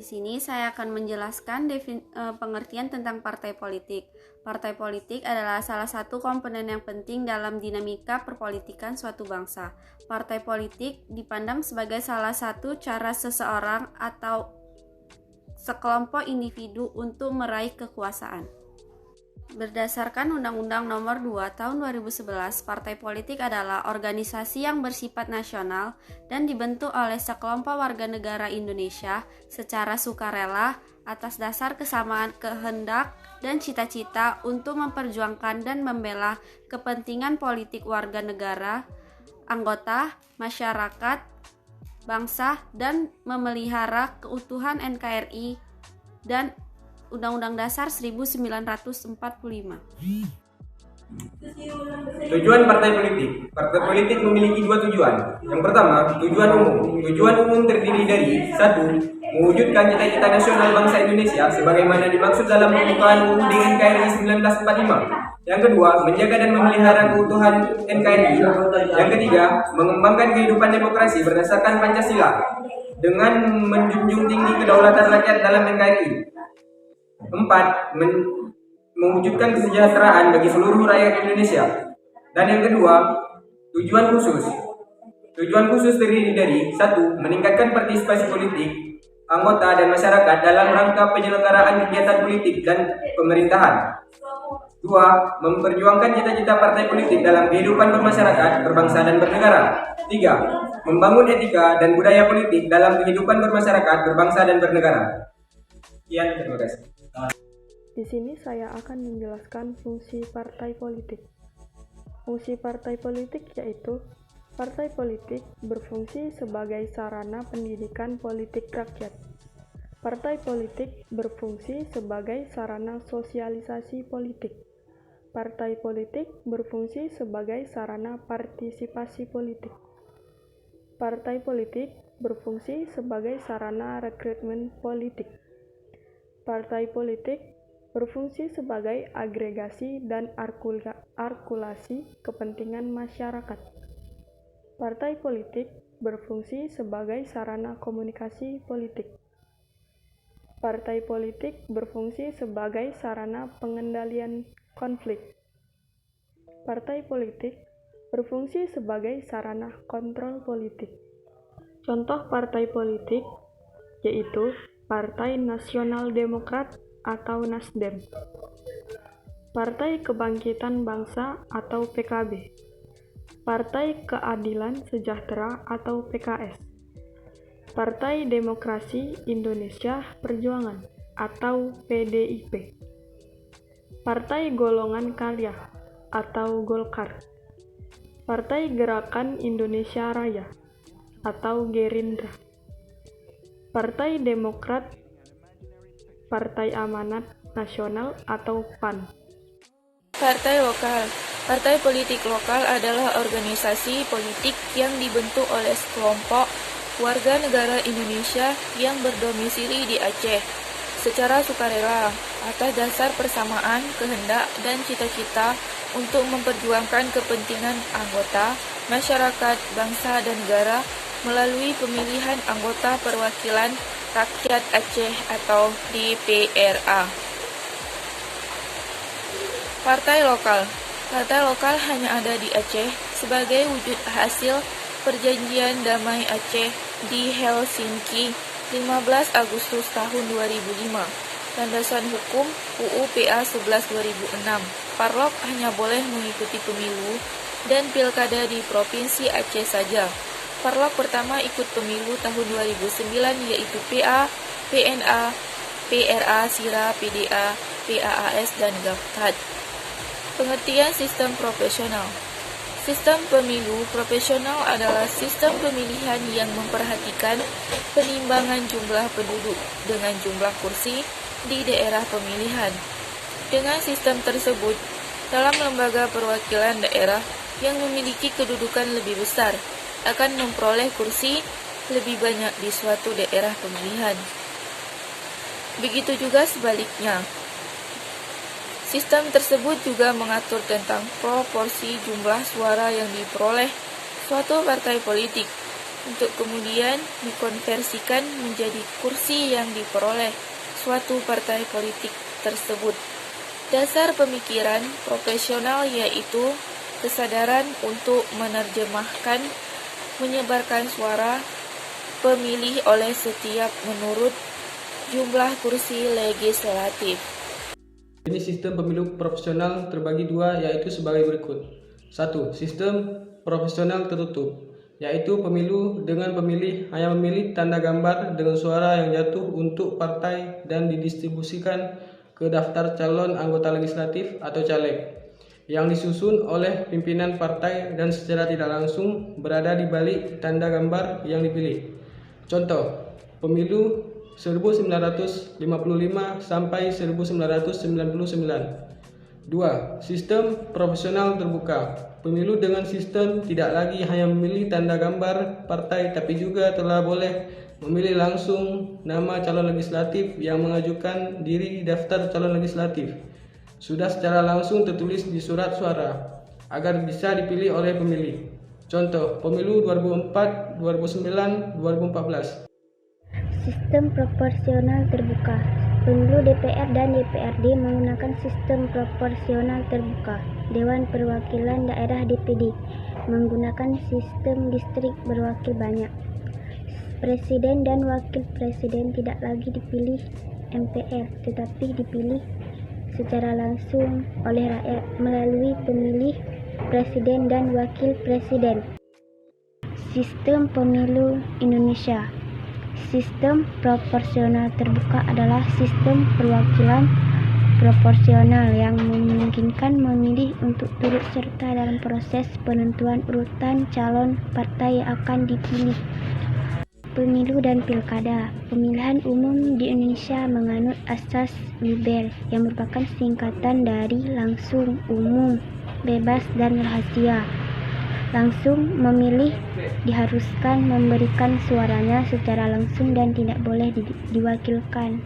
sini saya akan menjelaskan pengertian tentang partai politik. Partai politik adalah salah satu komponen yang penting dalam dinamika perpolitikan suatu bangsa. Partai politik dipandang sebagai salah satu cara seseorang atau sekelompok individu untuk meraih kekuasaan. Berdasarkan Undang-Undang Nomor 2 Tahun 2011, partai politik adalah organisasi yang bersifat nasional dan dibentuk oleh sekelompok warga negara Indonesia secara sukarela atas dasar kesamaan kehendak dan cita-cita untuk memperjuangkan dan membela kepentingan politik warga negara, anggota, masyarakat, bangsa, dan memelihara keutuhan NKRI dan Undang-Undang Dasar 1945. Tujuan partai politik. Partai politik memiliki dua tujuan. Yang pertama, tujuan umum. Tujuan umum terdiri dari 1. Mewujudkan cita-cita nasional bangsa Indonesia sebagaimana dimaksud dalam pembukaan UUD NKRI 1945. Yang kedua, menjaga dan memelihara keutuhan NKRI. Yang ketiga, mengembangkan kehidupan demokrasi berdasarkan Pancasila dengan menjunjung tinggi kedaulatan rakyat dalam NKRI. 4. Mewujudkan kesejahteraan bagi seluruh rakyat Indonesia. Dan yang kedua, tujuan khusus. Tujuan khusus terdiri dari 1. Meningkatkan partisipasi politik anggota dan masyarakat dalam rangka penyelenggaraan kegiatan politik dan pemerintahan. 2. Memperjuangkan cita-cita partai politik dalam kehidupan bermasyarakat, berbangsa, dan bernegara. 3. Membangun etika dan budaya politik dalam kehidupan bermasyarakat, berbangsa, dan bernegara. Sekian, terima kasih. Di sini saya akan menjelaskan fungsi partai politik. Fungsi partai politik yaitu partai politik berfungsi sebagai sarana pendidikan politik rakyat. Partai politik berfungsi sebagai sarana sosialisasi politik. Partai politik berfungsi sebagai sarana partisipasi politik. Partai politik berfungsi sebagai sarana rekrutmen politik. Partai politik berfungsi sebagai agregasi dan artikulasi kepentingan masyarakat. Partai politik berfungsi sebagai sarana komunikasi politik. Partai politik berfungsi sebagai sarana pengendalian konflik. Partai politik berfungsi sebagai sarana kontrol politik. Contoh partai politik yaitu Partai Nasional Demokrat atau Nasdem, Partai Kebangkitan Bangsa atau PKB, Partai Keadilan Sejahtera atau PKS, Partai Demokrasi Indonesia Perjuangan atau PDIP, Partai Golongan Karya atau Golkar, Partai Gerakan Indonesia Raya atau Gerindra, Partai Demokrat, Partai Amanat Nasional atau PAN. Partai lokal. Partai politik lokal adalah organisasi politik yang dibentuk oleh sekelompok warga negara Indonesia yang berdomisili di Aceh secara sukarela atas dasar persamaan kehendak dan cita-cita untuk memperjuangkan kepentingan anggota, masyarakat, bangsa, dan negara melalui pemilihan anggota perwakilan rakyat Aceh atau DPRA. Partai lokal. Partai lokal hanya ada di Aceh sebagai wujud hasil Perjanjian Damai Aceh di Helsinki 15 Agustus tahun 2005. Landasan hukum UU PA 11 2006. Parlok hanya boleh mengikuti pemilu dan pilkada di Provinsi Aceh saja. Parlok pertama ikut pemilu tahun 2009 yaitu PA, PNA, PRA, SIRA, PDA, PAAS, dan GAPTAD. Pengertian sistem profesional. Sistem pemilu profesional adalah sistem pemilihan yang memperhatikan penimbangan jumlah penduduk dengan jumlah kursi di daerah pemilihan. Dengan sistem tersebut, dalam lembaga perwakilan daerah yang memiliki kedudukan lebih besar akan memperoleh kursi lebih banyak di suatu daerah pemilihan. Begitu juga sebaliknya. Sistem tersebut juga mengatur tentang proporsi jumlah suara yang diperoleh suatu partai politik untuk kemudian dikonversikan menjadi kursi yang diperoleh suatu partai politik tersebut. Dasar pemikiran profesional yaitu kesadaran untuk menerjemahkan, menyebarkan suara pemilih oleh setiap menurut jumlah kursi legislatif. Ini sistem pemilu proporsional terbagi dua, yaitu sebagai berikut. 1. Sistem proporsional tertutup, yaitu pemilu dengan pemilih hanya memilih tanda gambar dengan suara yang jatuh untuk partai dan didistribusikan ke daftar calon anggota legislatif atau caleg, yang disusun oleh pimpinan partai dan secara tidak langsung berada di balik tanda gambar yang dipilih. Contoh, pemilu 1955 sampai 1999. 2. Sistem proporsional terbuka. Pemilu dengan sistem tidak lagi hanya memilih tanda gambar partai, tapi juga telah boleh memilih langsung nama calon legislatif yang mengajukan diri di daftar calon legislatif. Sudah secara langsung tertulis di surat suara, agar bisa dipilih oleh pemilih. Contoh, pemilu 2004, 2009, 2014. Sistem proporsional terbuka. Pemilu DPR dan DPRD menggunakan sistem proporsional terbuka. Dewan Perwakilan Daerah DPD menggunakan sistem distrik berwakil banyak. Presiden dan wakil presiden tidak lagi dipilih MPR, tetapi dipilih secara langsung oleh rakyat melalui pemilih presiden dan wakil presiden. Sistem pemilu Indonesia. Sistem proporsional terbuka adalah sistem perwakilan proporsional yang memungkinkan memilih untuk turut serta dalam proses penentuan urutan calon partai yang akan dipilih. Pemilu dan pilkada. Pemilihan umum di Indonesia menganut asas LUBER yang merupakan singkatan dari langsung, umum, bebas, dan rahasia. Langsung memilih diharuskan memberikan suaranya secara langsung dan tidak boleh diwakilkan.